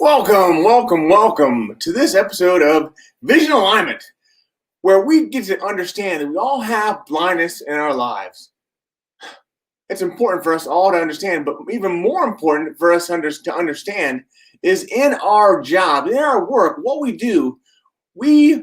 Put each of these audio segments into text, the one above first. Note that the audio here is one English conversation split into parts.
Welcome to this episode of Vision Alignment, where we get to understand that we all have blindness in our lives. It's important for us all to understand, but even more important for us to understand is in our job, in our work, what we do, we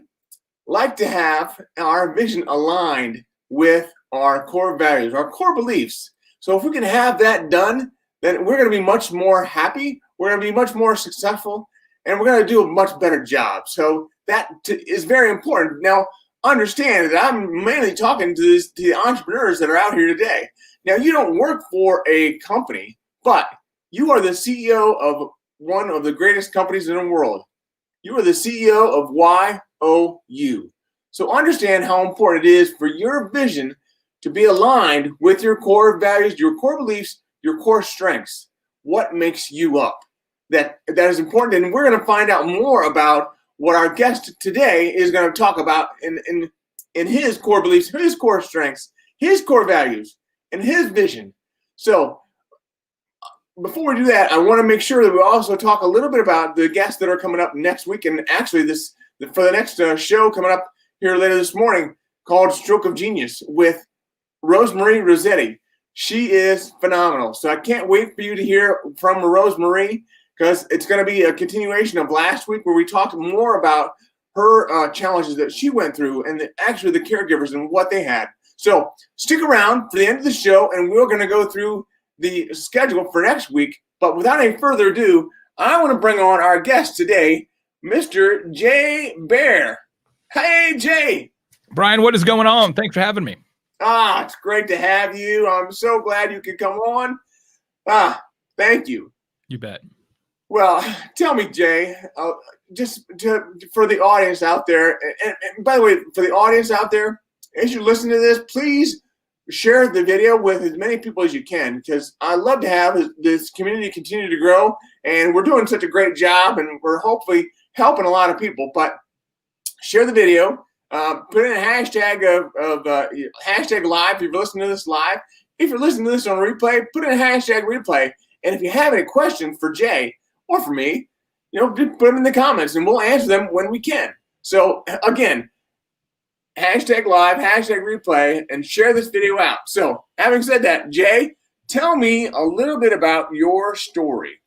like to have our vision aligned with our core values, our core beliefs. So if we can have that done, then we're going to be much more happy. We're going to be much more successful, and we're going to do a much better job. So that is very important. Now, understand that I'm mainly talking to the entrepreneurs that are out here today. Now, you don't work for a company, but you are the CEO of one of the greatest companies in the world. You are the CEO of YOU. So understand how important it is for your vision to be aligned with your core values, your core beliefs, your core strengths. What makes you up? That is important, and we're going to find out more about what our guest today is going to talk about in his core beliefs, his core strengths, his core values, and his vision. So before we do that, I want to make sure that we also talk a little bit about the guests that are coming up next week, and actually for the next show coming up here later this morning called Stroke of Genius with Rosemary Rossetti. She is phenomenal. So I can't wait for you to hear from Rosemary, because it's going to be a continuation of last week where we talked more about her challenges that she went through and actually the caregivers and what they had. So stick around for the end of the show, and we're going to go through the schedule for next week. But without any further ado, I want to bring on our guest today, Mr. Jay Baer. Hey, Jay. Brian, what is going on? Thanks for having me. It's great to have you. I'm so glad you could come on. Thank you. You bet. Well, tell me, Jay, for the audience out there, and by the way, for the audience out there, as you listen to this, please share the video with as many people as you can, because I love to have this community continue to grow, and we're doing such a great job, and we're hopefully helping a lot of people. But share the video, put in a hashtag of hashtag live if you're listening to this live. If you're listening to this on replay, put in a hashtag replay. And if you have any questions for Jay or for me, just put them in the comments, and we'll answer them when we can. So again, hashtag live, hashtag replay, and share this video out. So having said that, Jay, tell me a little bit about your story.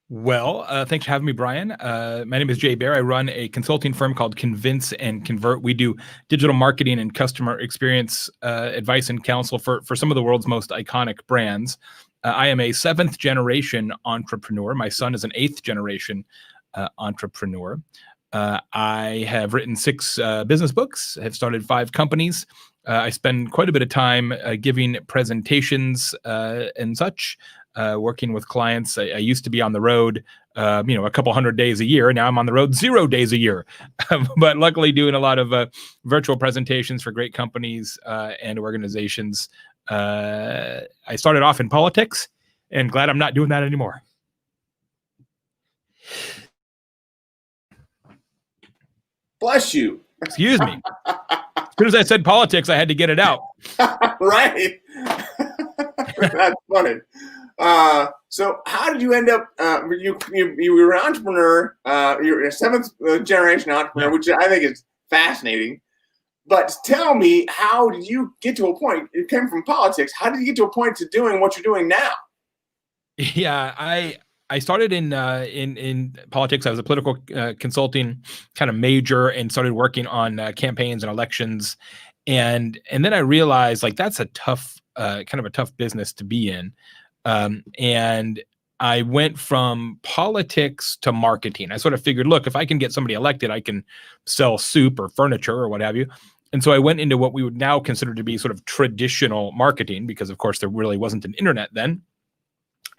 Well, thanks for having me, Brian. My name is Jay Baer. I run a consulting firm called Convince and Convert. We do digital marketing and customer experience advice and counsel for some of the world's most iconic brands. I am a 7th generation entrepreneur. My son is an 8th generation entrepreneur. I have written 6 business books, have started 5 companies. I spend quite a bit of time giving presentations and such, working with clients. I used to be on the road, a couple hundred days a year. Now I'm on the road 0 days a year, but luckily doing a lot of virtual presentations for great companies and organizations. I started off in politics, and glad I'm not doing that anymore. Bless you. Excuse me. As soon as I said politics, I had to get it out. Right. That's funny. So how did you end up, you were an entrepreneur, you're a 7th generation entrepreneur, which I think is fascinating. But tell me, how did you get to a point? You came from politics. How did you get to a point to doing what you're doing now? Yeah, I started in politics. I was a political consulting kind of major and started working on campaigns and elections. And then I realized that's a tough, kind of a tough business to be in. And I went from politics to marketing. I sort of figured, look, if I can get somebody elected, I can sell soup or furniture or what have you. And so I went into what we would now consider to be sort of traditional marketing, because of course there really wasn't an internet then.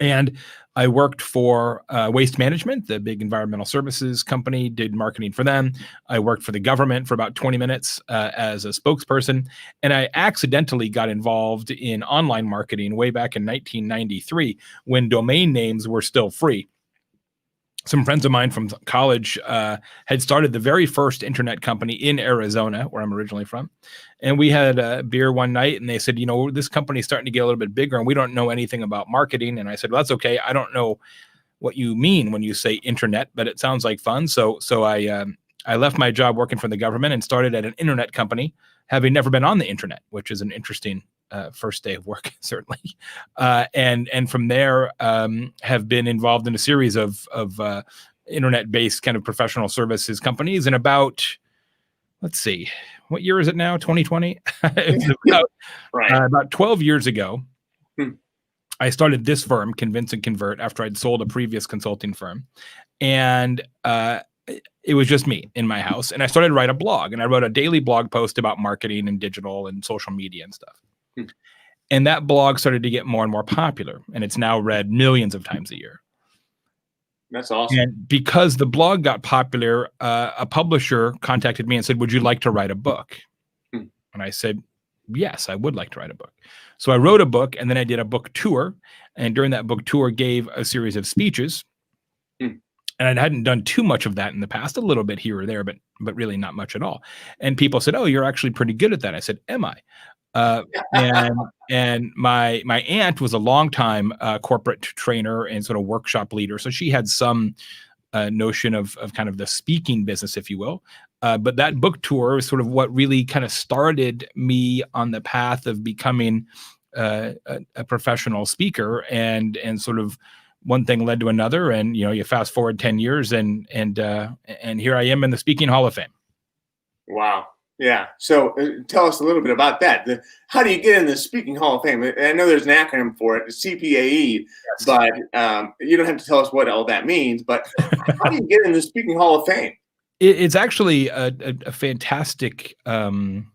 And I worked for Waste Management, the big environmental services company, did marketing for them. I worked for the government for about 20 minutes as a spokesperson. And I accidentally got involved in online marketing way back in 1993 when domain names were still free. Some friends of mine from college had started the very first internet company in Arizona, where I'm originally from. And we had a beer one night, and they said, this company's starting to get a little bit bigger, and we don't know anything about marketing. And I said, well, that's okay. I don't know what you mean when you say internet, but it sounds like fun. So I left my job working for the government and started at an internet company, having never been on the internet, which is an interesting first day of work, certainly. And from there, have been involved in a series of internet-based kind of professional services companies. And about, let's see, what year is it now? 2020? It's about 12 years ago, I started this firm, Convince and Convert, after I'd sold a previous consulting firm. And it was just me in my house. And I started to write a blog. And I wrote a daily blog post about marketing and digital and social media and stuff. And that blog started to get more and more popular. And it's now read millions of times a year. That's awesome. And because the blog got popular, a publisher contacted me and said, would you like to write a book? And I said, yes, I would like to write a book. So I wrote a book, and then I did a book tour. And during that book tour, gave a series of speeches. And I hadn't done too much of that in the past, a little bit here or there, but really not much at all. And people said, oh, you're actually pretty good at that. I said, am I? And my aunt was a longtime corporate trainer and sort of workshop leader. So she had some notion of kind of the speaking business, if you will. But that book tour is sort of what really kind of started me on the path of becoming a professional speaker, and sort of one thing led to another. And, you fast forward 10 years and here I am in the Speaking Hall of Fame. Wow. Yeah. So tell us a little bit about that. How do you get in the Speaking Hall of Fame? I know there's an acronym for it, CPAE, yes. But you don't have to tell us what all that means. But how do you get in the Speaking Hall of Fame? It's actually a fantastic and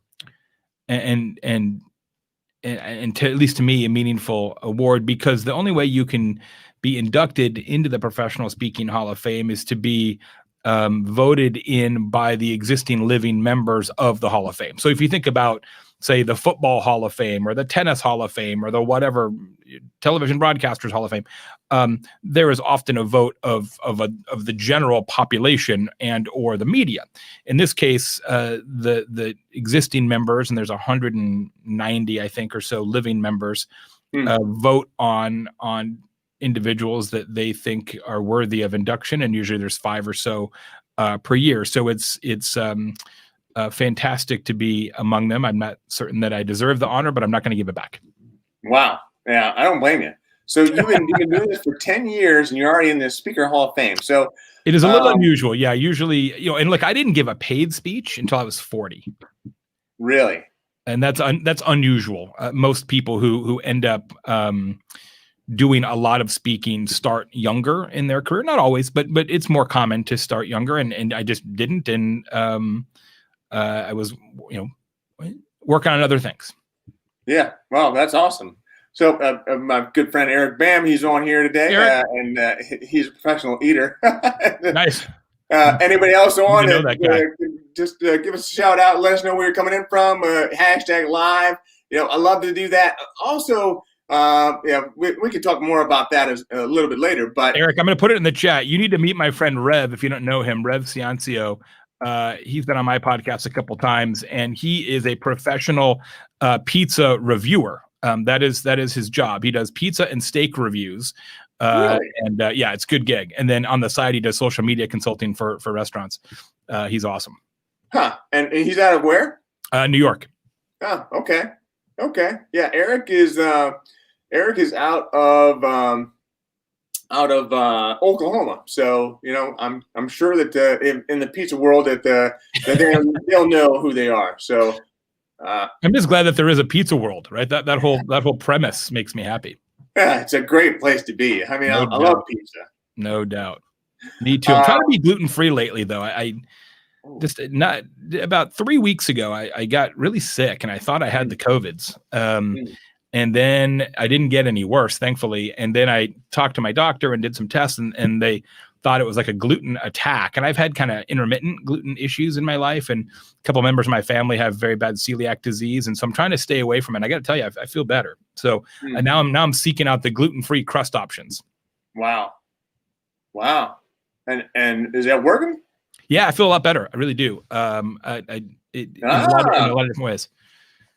to, at least to me, a meaningful award, because the only way you can be inducted into the Professional Speaking Hall of Fame is to be voted in by the existing living members of the Hall of Fame. So if you think about, say, the Football Hall of Fame or the Tennis Hall of Fame or the whatever Television Broadcasters Hall of Fame, there is often a vote of the general population and or the media. In this case, the existing members, and there's 190, I think, or so living members, vote on individuals that they think are worthy of induction, and usually there's 5 or so per year. So it's fantastic to be among them. I'm not certain that I deserve the honor, but I'm not going to give it back. Wow. Yeah, I don't blame you. So you've been doing this for 10 years, and you're already in the Speaker Hall of Fame. So it is a little unusual. Yeah, usually, and look, I didn't give a paid speech until I was 40. Really? And that's unusual. Most people who end up doing a lot of speaking start younger in their career. Not always, but it's more common to start younger, and I just didn't. And I was, working on other things. Yeah. Well, that's awesome. So my good friend Eric Bam, he's on here today, and he's a professional eater. Nice. Anybody else on? Just give us a shout out. Let us know where you're coming in from. Hashtag live. I love to do that. Also, we can talk more about that a little bit later. But Eric, I'm going to put it in the chat. You need to meet my friend Rev if you don't know him. Rev Ciancio. He's been on my podcast a couple times, and he is a professional pizza reviewer. That is his job. He does pizza and steak reviews. Really? And it's a good gig. And then on the side, he does social media consulting for restaurants. He's awesome. Huh. And he's out of where? New York. Oh, okay. Okay. Yeah. Eric is out of Oklahoma. So, I'm sure that in the pizza world that they'll know who they are. So I'm just glad that there is a pizza world, right? That whole premise makes me happy. Yeah, it's a great place to be. I mean, I love pizza. No doubt. Me too. I'm trying to be gluten-free lately, though. I just not about 3 weeks ago, I got really sick and I thought I had the COVIDs. And then I didn't get any worse, thankfully. And then I talked to my doctor and did some tests, and they thought it was like a gluten attack. And I've had kind of intermittent gluten issues in my life, and a couple members of my family have very bad celiac disease. And so I'm trying to stay away from it. And I got to tell you, I feel better. So now I'm seeking out the gluten-free crust options. Wow. And is that working? Yeah, I feel a lot better. I really do. In a lot of different ways.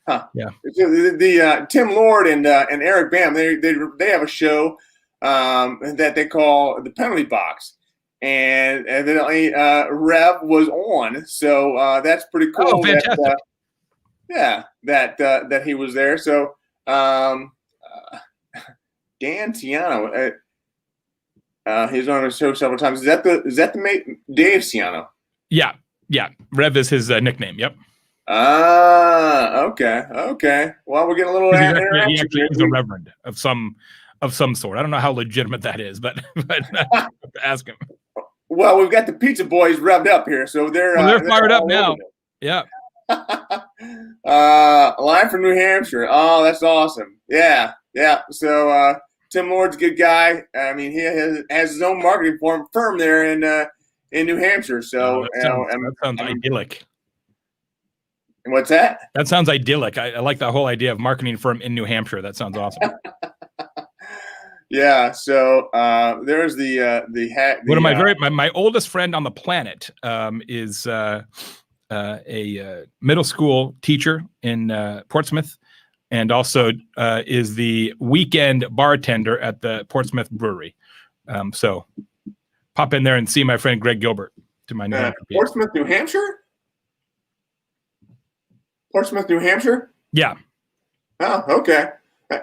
Huh. Yeah. The Tim Lord and Eric Bam, they have a show that they call the penalty box. And evidently Rev was on. So that's pretty Oh, cool fantastic. that he was there. So Dan Tiano, he's on the show several times. Is that the mate Dave Ciano? Yeah. Rev is his nickname. Yep. Okay. Well, we're getting a little interaction. He actually is a reverend of some sort. I don't know how legitimate that is, but ask him. Well, we've got the pizza boys revved up here, so they're fired up now. Yeah. Live from New Hampshire. Oh, that's awesome. Yeah. So Tim Lord's a good guy. I mean, he has his own marketing firm there in New Hampshire. So that sounds idyllic. What's that? That sounds idyllic. I like the whole idea of marketing firm in New Hampshire. That sounds awesome. Yeah. So there's the hat. One of my oldest friend on the planet is a middle school teacher in Portsmouth, and also is the weekend bartender at the Portsmouth Brewery. So pop in there and see my friend Greg Gilbert to my New Hampshire. Portsmouth, New Hampshire. Portsmouth, New Hampshire. Yeah. Oh, okay.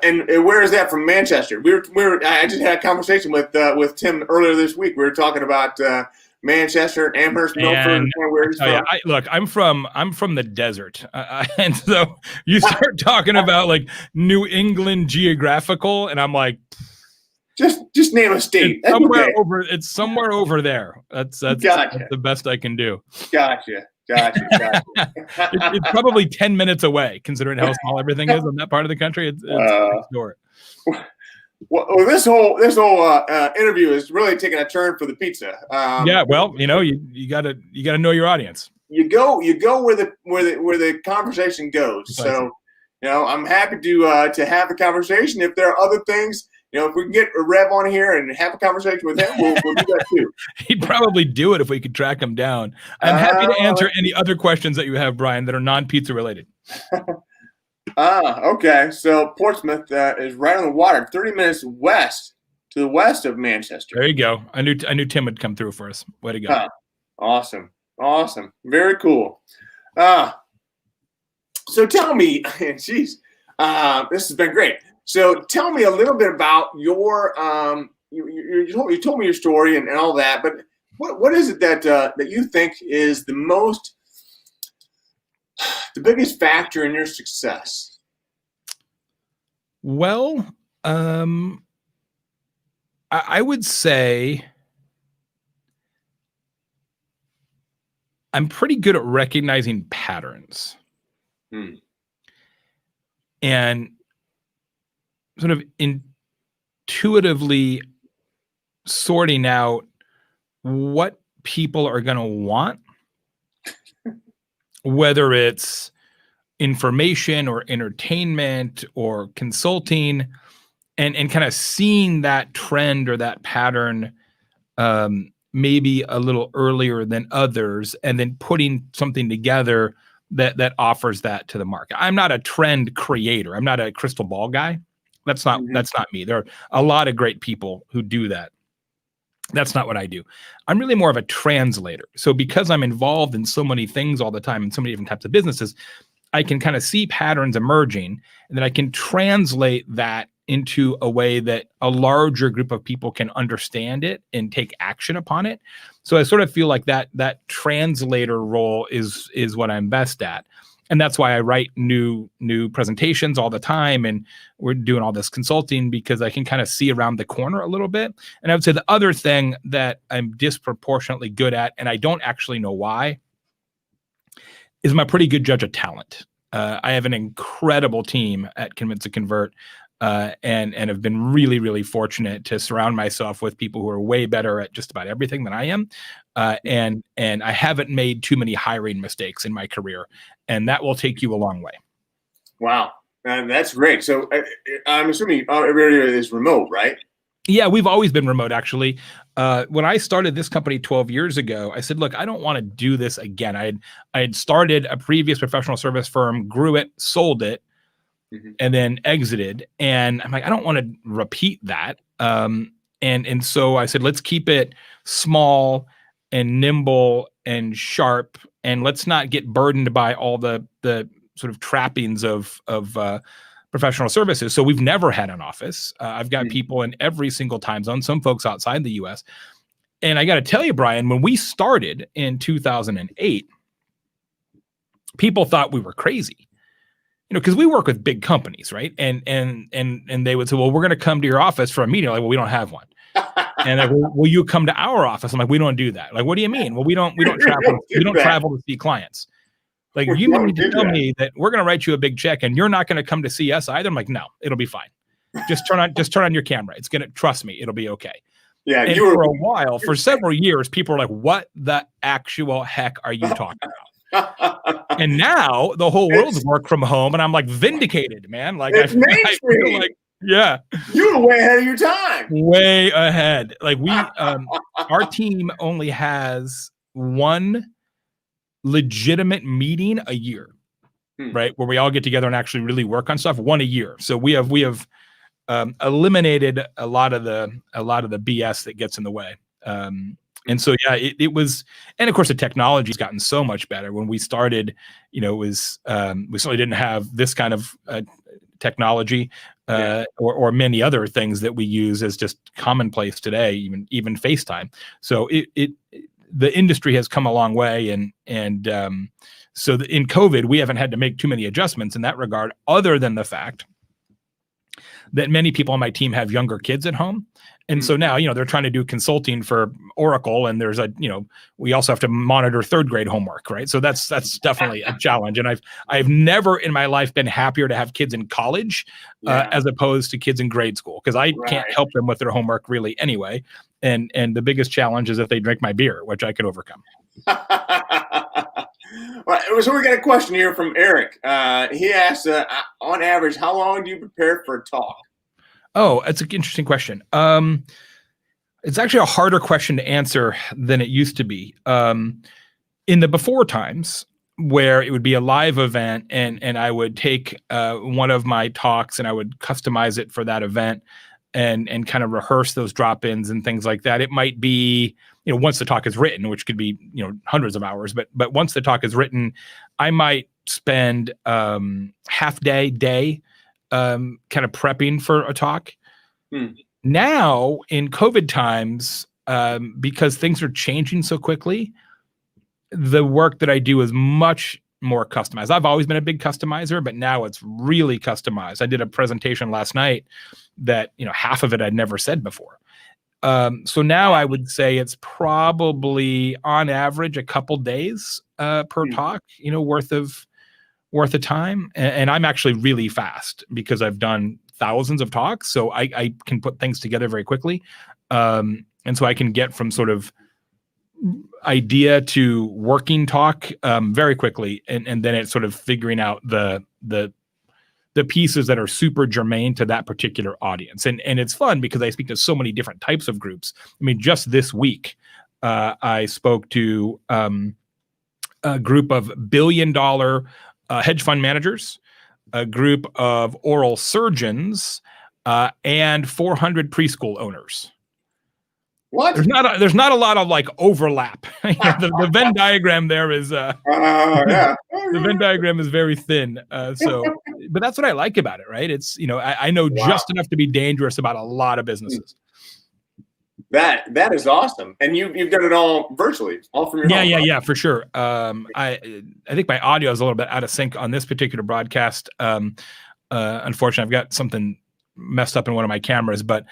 And where is that from? Manchester. I just had a conversation with Tim earlier this week. We were talking about Manchester, Amherst, Milford. Where he's from. Look, I'm from the desert, and so you start talking about like New England geographical, and I'm like, just name a state. It's somewhere over there. That's the best I can do. Gotcha. It's probably 10 minutes away, considering how small everything is in that part of the country. It's next door. Well, this whole interview is really taking a turn for the pizza. Well, you gotta know your audience. You go where the conversation goes. Precisely. So, I'm happy to have the conversation. If there are other things, if we can get a Rev on here and have a conversation with him, we'll do that too. He'd probably do it if we could track him down. I'm happy to answer any other questions that you have, Brian, that are non-pizza related. Okay. So Portsmouth is right on the water, 30 minutes to the west of Manchester. There you go. I knew Tim would come through for us. Way to go. Awesome. Very cool. So tell me, geez, this has been great. So tell me a little bit about your you told me your story and all that, but what is it that you think is the biggest factor in your success? Well, I would say I'm pretty good at recognizing patterns. And sort of intuitively sorting out what people are going to want, whether it's information or entertainment or consulting, and kind of seeing that trend or that pattern maybe a little earlier than others, and then putting something together that offers that to the market. I'm not a trend creator. I'm not a crystal ball guy. That's not me. There are a lot of great people who do that. That's not what I do. I'm really more of a translator. So because I'm involved in so many things all the time in so many different types of businesses, I can kind of see patterns emerging, and then I can translate that into a way that a larger group of people can understand it and take action upon it. So I sort of feel like that translator role is what I'm best at. And that's why I write new presentations all the time, and we're doing all this consulting, because I can kind of see around the corner a little bit. And I would say the other thing that I'm disproportionately good at, and I don't actually know why, is I'm a pretty good judge of talent. I have an incredible team at Convince to Convert, and have been really, really fortunate to surround myself with people who are way better at just about everything than I am. And I haven't made too many hiring mistakes in my career, and that will take you a long way. Wow. That's great. So I'm assuming everybody is remote, right? Yeah, we've always been remote, actually. When I started this company 12 years ago, I said, look, I don't want to do this again. I had started a previous professional service firm, grew it, sold it, and then exited. And I'm like, I don't want to repeat that. And so I said, let's keep it small and nimble and sharp, and let's not get burdened by all the sort of trappings of professional services. So we've never had an office. I've got people in every single time zone, some folks outside the US. And I got to tell you, Brian, when we started in 2008, people thought we were crazy. Because we work with big companies, right? And they would say, well, we're going to come to your office for a meeting. Like, well, we don't have one. And like, well, will you come to our office? I'm like, we don't do that. Like, what do you mean? Well, we don't travel. We don't travel to see clients. Like, you mean to tell me that we're going to write you a big check and you're not going to come to see us either? I'm like, no, it'll be fine. Just turn on your camera. It's going to, trust me, it'll be okay. Yeah. And for a while, for several years, people were like, what the actual heck are you talking about? And now the whole world's work from home, and I'm like vindicated, man. Like I feel like, yeah, you were way ahead of your time. Way ahead. Like our team only has one legitimate meeting a year, right? Where we all get together and actually really work on stuff. One a year. So we have eliminated a lot of the BS that gets in the way. And so, yeah, it was, and of course the technology's gotten so much better. When we started, it was, we certainly didn't have this kind of technology or many other things that we use as just commonplace today, even FaceTime. So the industry has come a long way. And so in COVID, we haven't had to make too many adjustments in that regard, other than the fact that many people on my team have younger kids at home. And so now, they're trying to do consulting for Oracle, and there's we also have to monitor third grade homework, right? So that's definitely a challenge. And I've never in my life been happier to have kids in college as opposed to kids in grade school, because I can't help them with their homework really anyway. And the biggest challenge is if they drink my beer, which I could overcome. Right, so we got a question here from Eric. He asks, on average, how long do you prepare for a talk? Oh, that's an interesting question. It's actually a harder question to answer than it used to be. In the before times, where it would be a live event and I would take one of my talks and I would customize it for that event and kind of rehearse those drop-ins and things like that. It might be, once the talk is written, which could be, hundreds of hours, but once the talk is written, I might spend half day kind of prepping for a talk. Now in COVID times, because things are changing so quickly, the work that I do is much more customized. I've always been a big customizer, but now it's really customized. I did a presentation last night that, half of it I'd never said before. So now I would say it's probably on average a couple days per talk, worth of time. And I'm actually really fast because I've done thousands of talks. So I can put things together very quickly. And so I can get from sort of idea to working talk very quickly. And then it's sort of figuring out the pieces that are super germane to that particular audience. And it's fun because I speak to so many different types of groups. I mean, just this week, I spoke to a group of billion-dollar hedge fund managers, a group of oral surgeons, and 400 preschool owners. What? There's not a lot of like overlap. the Venn diagram there is the Venn diagram is very thin. But that's what I like about it, right? It's I know just enough to be dangerous about a lot of businesses. That is awesome, and you've done it all virtually, all from your home. Yeah, for sure. I think my audio is a little bit out of sync on this particular broadcast. Unfortunately, I've got something messed up in one of my cameras, but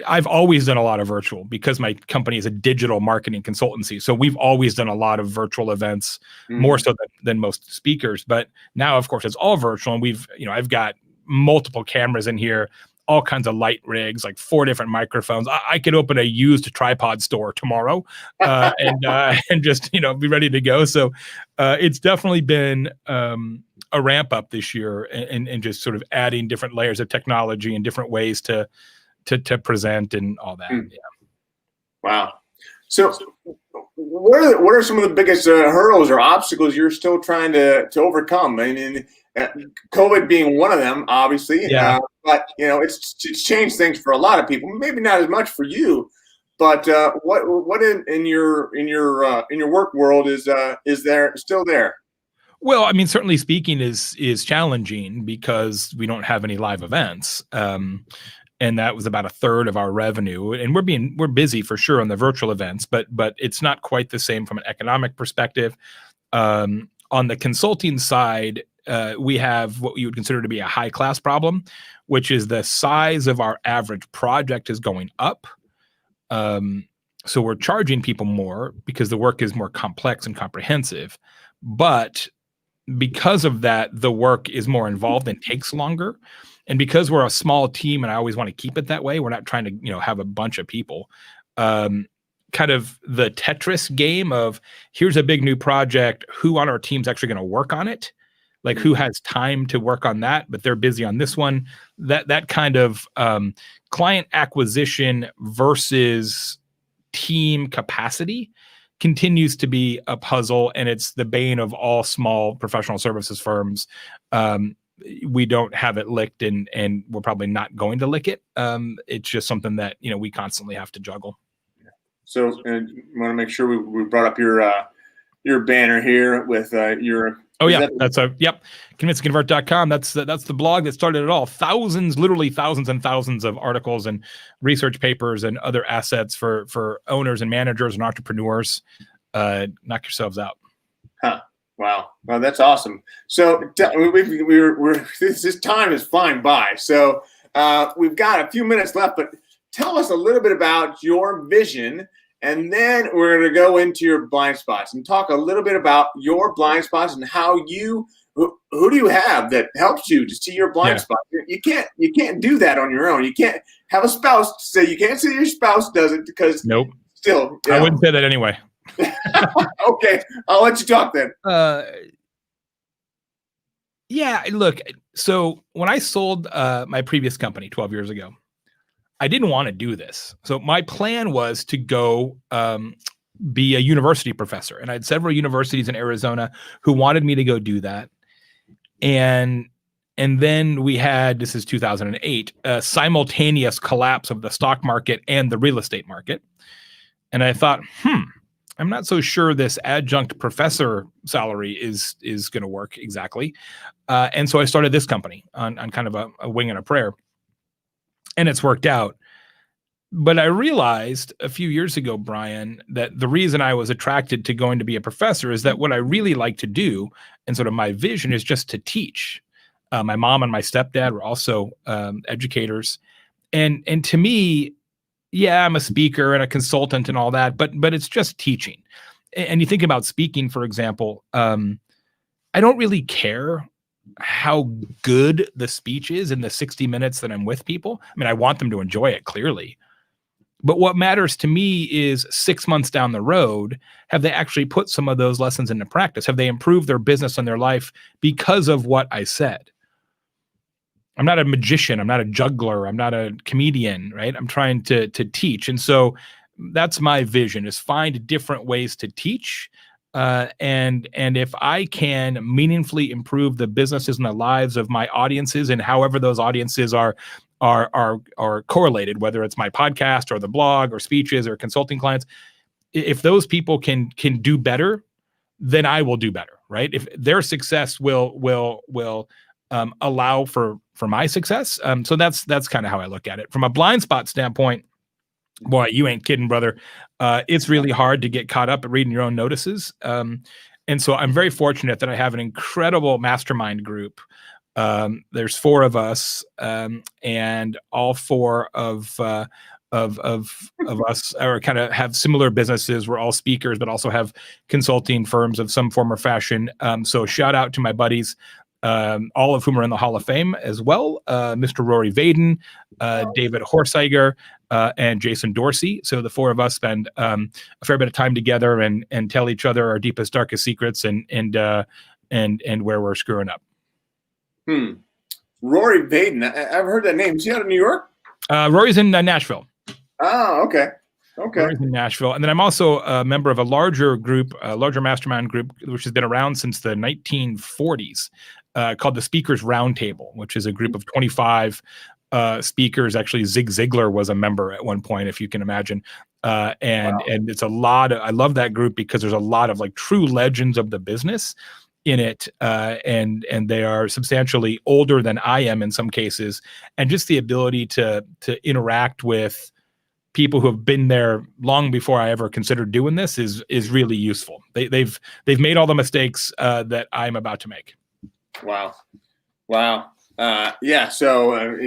I've always done a lot of virtual because my company is a digital marketing consultancy. So we've always done a lot of virtual events, more so than most speakers. But now, of course, it's all virtual, and I've got multiple cameras in here, all kinds of light rigs, like 4 different microphones. I could open a used tripod store tomorrow and just, be ready to go. So it's definitely been a ramp up this year and just sort of adding different layers of technology and different ways to present and all that. Yeah. Wow. So what are some of the biggest hurdles or obstacles you're still trying to overcome? I mean, COVID being one of them, obviously. Yeah. But it's changed things for a lot of people. Maybe not as much for you. But what in your work world is there still there? Well, I mean, certainly speaking is challenging because we don't have any live events. And that was about a third of our revenue. And we're busy for sure on the virtual events, but it's not quite the same from an economic perspective. On the consulting side, we have what you would consider to be a high class problem, which is the size of our average project is going up. So we're charging people more because the work is more complex and comprehensive. But because of that, the work is more involved and takes longer. And because we're a small team, and I always want to keep it that way, we're not trying to, have a bunch of people. Kind of the Tetris game of here's a big new project. Who on our team's actually going to work on it? Like who has time to work on that, but they're busy on this one. That kind of client acquisition versus team capacity continues to be a puzzle, and it's the bane of all small professional services firms. We don't have it licked, and we're probably not going to lick it. It's just something that we constantly have to juggle. So want to make sure we brought up your banner here with your. Oh yeah, that's convinceconvert.com. That's the blog that started it all. Literally thousands and thousands of articles and research papers and other assets for owners and managers and entrepreneurs. Knock yourselves out. Huh. Wow. Well, that's awesome. So this time is flying by. So we've got a few minutes left, but tell us a little bit about your vision. And then we're going to go into your blind spots and talk a little bit about your blind spots and how who do you have that helps you to see your blind spot? You can't do that on your own. You can't have a spouse say you can't say your spouse does it because nope. Still, I wouldn't say that anyway. Okay, I'll let you talk then. Yeah, look. So when I sold my previous company 12 years ago, I didn't want to do this. So my plan was to go be a university professor. And I had several universities in Arizona who wanted me to go do that. And then we had, this is 2008, a simultaneous collapse of the stock market and the real estate market. And I thought, I'm not so sure this adjunct professor salary is going to work exactly. And so I started this company on kind of a wing and a prayer. And it's worked out. But I realized a few years ago, Brian, that the reason I was attracted to going to be a professor is that what I really like to do, and sort of my vision, is just to teach. My mom and my stepdad were also educators. And to me, yeah, I'm a speaker and a consultant and all that, but it's just teaching. And you think about speaking, for example, I don't really care how good the speech is in the 60 minutes that I'm with people. I mean, I want them to enjoy it, clearly. But what matters to me is 6 months down the road, have they actually put some of those lessons into practice? Have they improved their business and their life because of what I said? I'm not a magician. I'm not a juggler. I'm not a comedian, right? I'm trying to teach. And so that's my vision, is find different ways to teach. And if I can meaningfully improve the businesses and the lives of my audiences, and however those audiences are correlated, whether it's my podcast or the blog or speeches or consulting clients, if those people can do better, then I will do better, right? If their success will allow for my success. So that's kind of how I look at it. From a blind spot standpoint, boy, you ain't kidding, brother. It's really hard to get caught up at reading your own notices. And so I'm very fortunate that I have an incredible mastermind group. There's 4 of us, and all 4 of us are kind of have similar businesses. We're all speakers, but also have consulting firms of some form or fashion. So shout out to my buddies, all of whom are in the Hall of Fame as well. Mr. Rory Vaden, David Horsiger, and Jason Dorsey. So the 4 of us spend a fair bit of time together and tell each other our deepest, darkest secrets and where we're screwing up. Rory Vaden. I've heard that name. Is he out of New York? Rory's in Nashville. Oh, okay. Rory's in Nashville. And then I'm also a member of a larger group, a larger mastermind group, which has been around since the 1940s. called the Speakers Roundtable, which is a group of 25 speakers. Actually, Zig Ziglar was a member at one point, if you can imagine. And it's a lot of, I love that group because there's a lot of like true legends of the business in it, and they are substantially older than I am in some cases, and just the ability to interact with people who have been there long before I ever considered doing this is really useful. They've made all the mistakes that I'm about to make. Wow. Yeah. So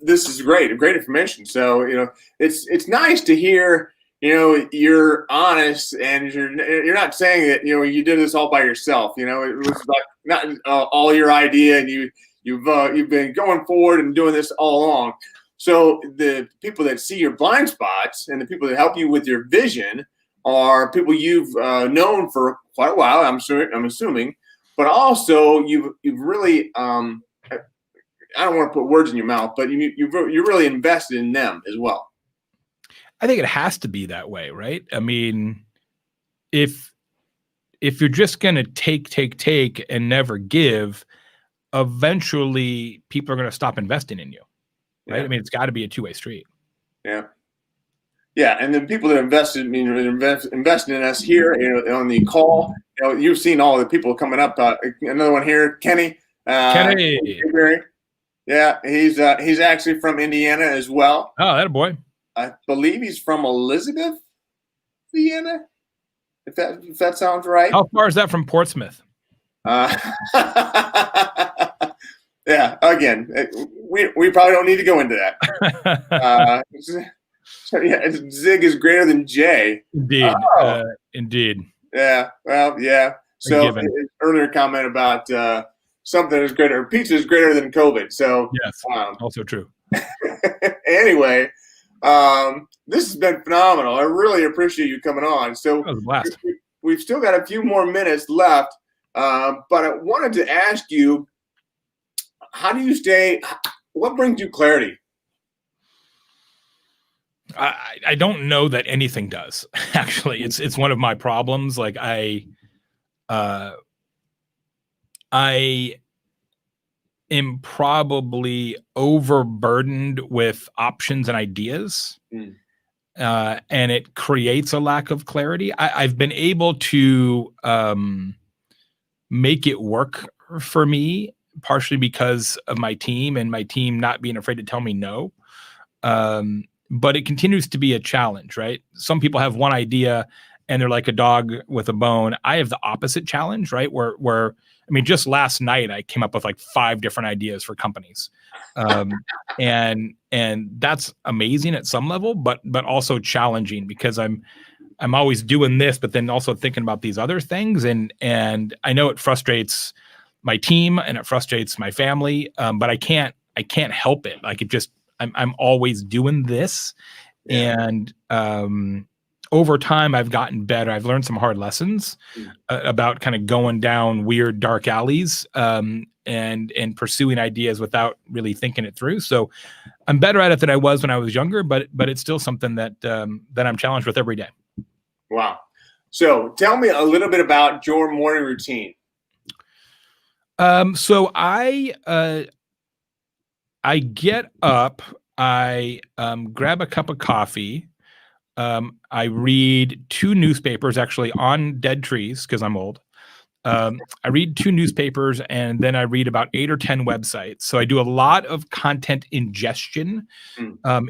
this is great information. So it's nice to hear. You're honest, and you're not saying that you did this all by yourself. It was like not all your idea, and you've been going forward and doing this all along. So the people that see your blind spots and the people that help you with your vision are people you've known for quite a while. I'm assuming, but also you've really I don't want to put words in your mouth, but you're really invested in them as well. I think it has to be that way, right? I mean, if you're just going to take and never give, eventually people are going to stop investing in you, right? Yeah. I mean, it's got to be a two-way street. Yeah. Yeah, and the people that invested in us here, on the call, you've seen all the people coming up. Another one here, Kenny. Kenny. Yeah, he's actually from Indiana as well. Oh, that a boy. I believe he's from Elizabeth, Indiana. If that sounds right. How far is that from Portsmouth? Yeah. Again, we probably don't need to go into that. So yeah, Zig is greater than Jay. Indeed. Indeed. Yeah. Well, yeah. So his earlier comment about something is greater, pizza is greater than COVID. So yes, also true. Anyway, this has been phenomenal. I really appreciate you coming on. So that was a blast. We've still got a few more minutes left, but I wanted to ask you, how do you stay? What brings you clarity? I don't know that anything does. Actually, it's one of my problems. Like I am probably overburdened with options and ideas, and it creates a lack of clarity. I've been able to make it work for me, partially because of my team and my team not being afraid to tell me no. But it continues to be a challenge, right? Some people have one idea and they're like a dog with a bone. I have the opposite challenge, right? Where I mean, just last night I came up with like 5 different ideas for companies, and that's amazing at some level, but also challenging because I'm always doing this, but then also thinking about these other things, and I know it frustrates my team and it frustrates my family, but I can't help it. Like it just. I'm always doing this. Yeah. And over time, I've gotten better. I've learned some hard lessons about kind of going down weird, dark alleys and pursuing ideas without really thinking it through. So I'm better at it than I was when I was younger, but it's still something that I'm challenged with every day. Wow. So tell me a little bit about your morning routine. So I get up, I grab a cup of coffee, I read 2 newspapers actually on dead trees because I'm old. I read 2 newspapers and then I read about 8 or 10 websites. So I do a lot of content ingestion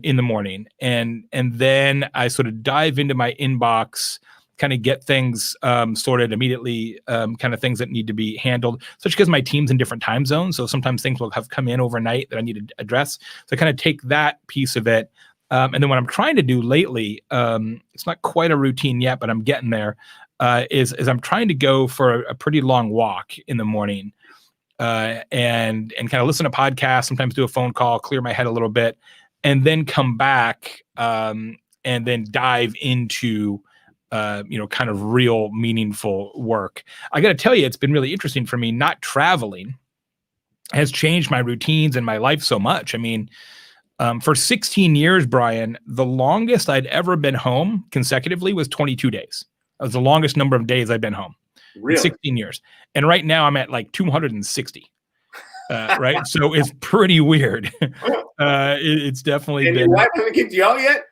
in the morning, and then I sort of dive into my inbox, kind of get things sorted immediately, kind of things that need to be handled, such because my team's in different time zones. So sometimes things will have come in overnight that I need to address. So I kind of take that piece of it. And then what I'm trying to do lately, it's not quite a routine yet, but I'm getting there, is I'm trying to go for a pretty long walk in the morning and kind of listen to podcasts, sometimes do a phone call, clear my head a little bit, and then come back and then dive into kind of real meaningful work. I got to tell you, it's been really interesting for me. Not traveling has changed my routines and my life so much. I mean, for 16 years, Brian, the longest I'd ever been home consecutively was 22 days. That was the longest number of days I've been home. in Really? 16 years. And right now I'm at like 260. Right. So it's pretty weird. It's definitely And been. your wife hasn't kicked you out yet?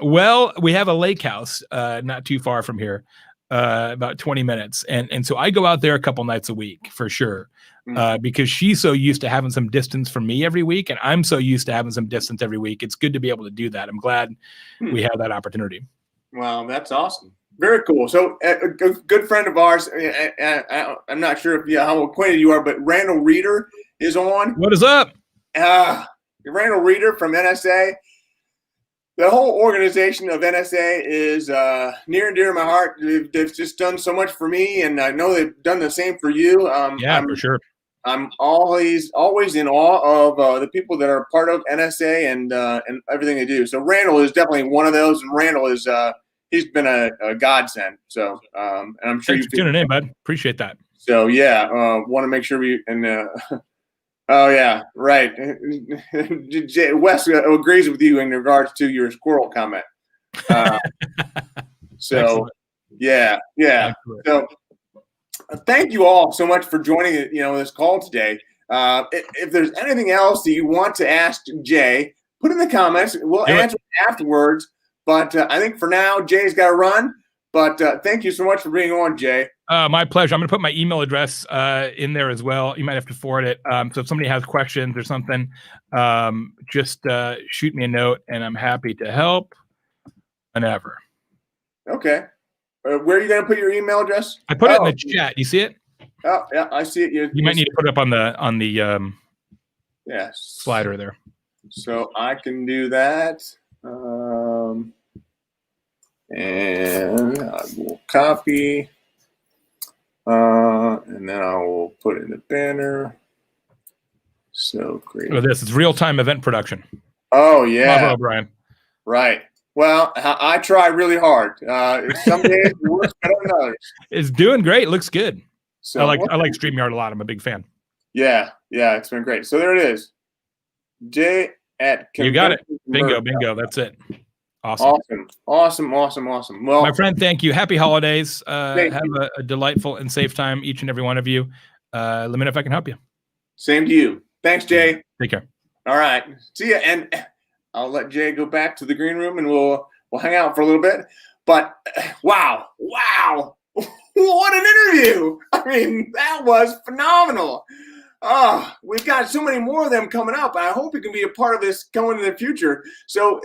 Well, we have a lake house not too far from here, about 20 minutes. And so I go out there a couple nights a week for sure. Because she's so used to having some distance from me every week, and I'm so used to having some distance every week. It's good to be able to do that. I'm glad we have that opportunity. Wow, that's awesome. Very cool. So a good friend of ours, I'm not sure if how acquainted you are, but Randall Reeder is on. What is up? Randall Reeder from NSA. The whole organization of NSA is near and dear to my heart. They've just done so much for me, and I know they've done the same for you. For sure. I'm always in awe of the people that are part of NSA and everything they do. So Randall is definitely one of those, and Randall is he's been a godsend. So and I'm sure Thanks for tuning in, bud. Appreciate that. So yeah, want to make sure we and oh yeah, right. Wes agrees with you in regards to your squirrel comment. So Excellent. yeah. Excellent. So thank you all so much for joining this call today. If there's anything else that you want to ask Jay, put in the comments. We'll answer it afterwards. But I think for now, Jay's got to run. But thank you so much for being on, Jay. My pleasure. I'm going to put my email address in there as well. You might have to forward it. So if somebody has questions or something, just shoot me a note, and I'm happy to help whenever. Okay. Where are you going to put your email address? I put it in the chat. You see it? Oh, yeah, I see it. You might need to put it up on the slider there. So I can do that. And I will copy. And then I will put it in the banner. So great. Look at this. It's real-time event production. Oh, yeah. Bravo, Brian. Right. Well, I try really hard. Some days it works better than others. It's doing great. Looks good. So I like StreamYard a lot. I'm a big fan. Yeah, it's been great. So there it is. Jay at You got it. Bingo. That's it. Awesome. Well, my friend, thank you. Happy holidays. Have a delightful and safe time, each and every one of you. Let me know if I can help you. Same to you. Thanks, Jay. Take care. All right. See ya. And I'll let Jay go back to the green room, and we'll hang out for a little bit. But wow. What an interview. I mean, that was phenomenal. Oh, we've got so many more of them coming up. I hope you can be a part of this going in the future. So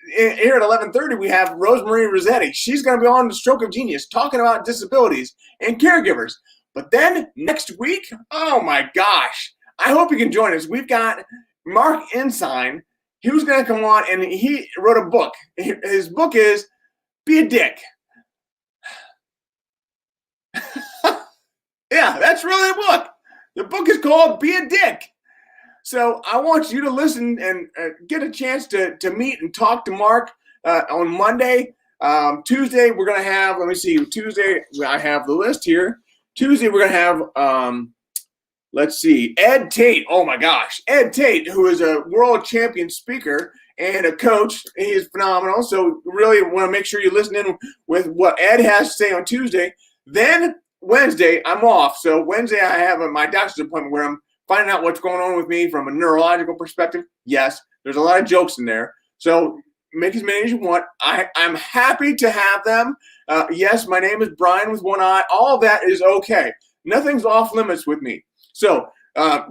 here at 11:30, we have Rosemarie Rossetti. She's going to be on the Stroke of Genius talking about disabilities and caregivers. But then next week, oh my gosh, I hope you can join us. We've got Mark Ensign, who's going to come on, and he wrote a book. His book is Be a Dick. Yeah, that's really the book. The book is called Be a Dick. So I want you to listen and get a chance to meet and talk to Mark on Monday. Tuesday, we're going to have, let me see, Tuesday, I have the list here. Tuesday, we're going to have, let's see, Ed Tate. Oh, my gosh. Ed Tate, who is a world champion speaker and a coach. He is phenomenal. So really want to make sure you listen in with what Ed has to say on Tuesday. Then Wednesday, I'm off. So Wednesday, I have my doctor's appointment where I'm finding out what's going on with me from a neurological perspective. Yes, there's a lot of jokes in there. So make as many as you want. I'm happy to have them. Yes, my name is Brian with one eye. All that is okay. Nothing's off limits with me. So,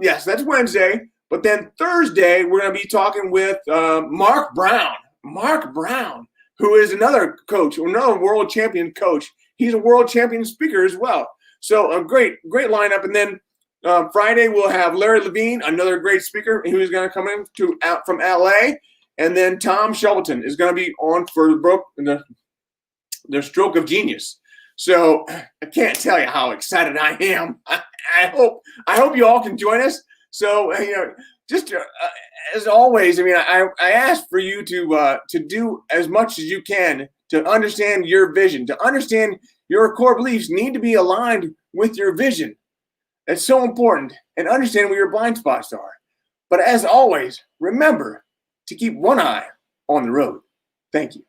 yes, that's Wednesday. But then Thursday, we're going to be talking with Mark Brown. Mark Brown, who is another coach, another world champion coach. He's a world champion speaker as well. So a great lineup. And then Friday, we'll have Larry Levine, another great speaker who's going to come in from LA. And then Tom Shelton is going to be on for the Stroke of Genius. So I can't tell you how excited I am. I hope you all can join us. So, just as always, I mean, I ask for you to do as much as you can to understand your vision, to understand your core beliefs need to be aligned with your vision. It's so important, and understand where your blind spots are. But as always, remember to keep one eye on the road. Thank you.